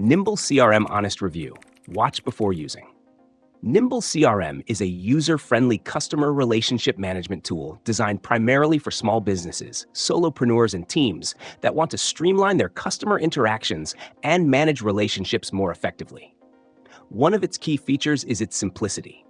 Nimble CRM Honest Review. Watch before using. Nimble CRM is a user-friendly customer relationship management tool designed primarily for small businesses, solopreneurs, and teams that want to streamline their customer interactions and manage relationships more effectively. One of its key features is its simplicity.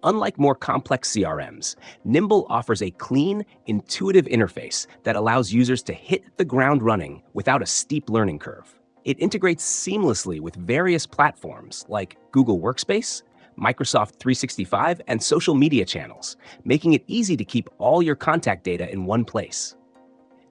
Unlike more complex CRMs, Nimble offers a clean, intuitive interface that allows users to hit the ground running without a steep learning curve. It integrates seamlessly with various platforms like Google Workspace, Microsoft 365, and social media channels, making it easy to keep all your contact data in one place.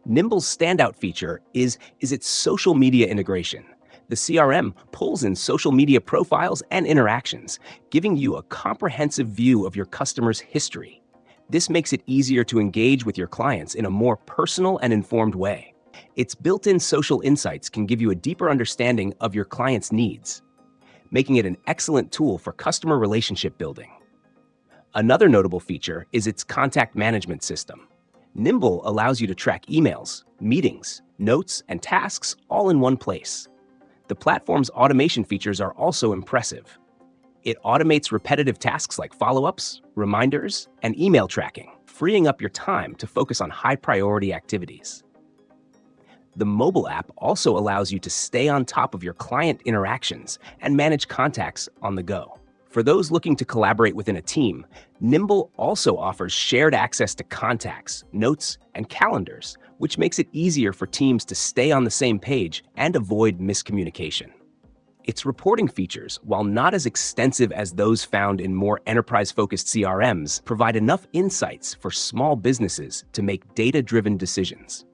Nimble's standout feature is its social media integration. The CRM pulls in social media profiles and interactions, giving you a comprehensive view of your customers' history. This makes it easier to engage with your clients in a more personal and informed way. Its built-in social insights can give you a deeper understanding of your clients' needs, making it an excellent tool for customer relationship building. Another notable feature is its contact management system. Nimble allows you to track emails, meetings, notes, and tasks all in one place. The platform's automation features are also impressive. It automates repetitive tasks like follow-ups, reminders, and email tracking, freeing up your time to focus on high-priority activities. The mobile app also allows you to stay on top of your client interactions and manage contacts on the go. For those looking to collaborate within a team, Nimble also offers shared access to contacts, notes, and calendars, which makes it easier for teams to stay on the same page and avoid miscommunication. Its reporting features, while not as extensive as those found in more enterprise-focused CRMs, provide enough insights for small businesses to make data-driven decisions.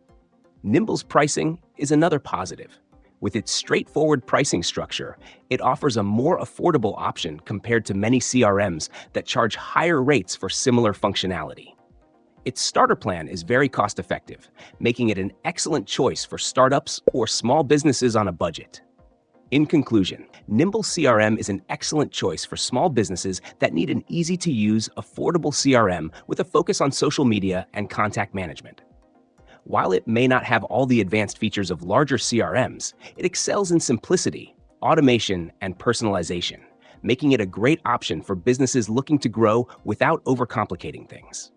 Nimble's pricing is another positive. With its straightforward pricing structure, it offers a more affordable option compared to many CRMs that charge higher rates for similar functionality. Its starter plan is very cost-effective, making it an excellent choice for startups or small businesses on a budget. In conclusion, Nimble CRM is an excellent choice for small businesses that need an easy-to-use, affordable CRM with a focus on social media and contact management. While it may not have all the advanced features of larger CRMs, it excels in simplicity, automation, and personalization, making it a great option for businesses looking to grow without overcomplicating things.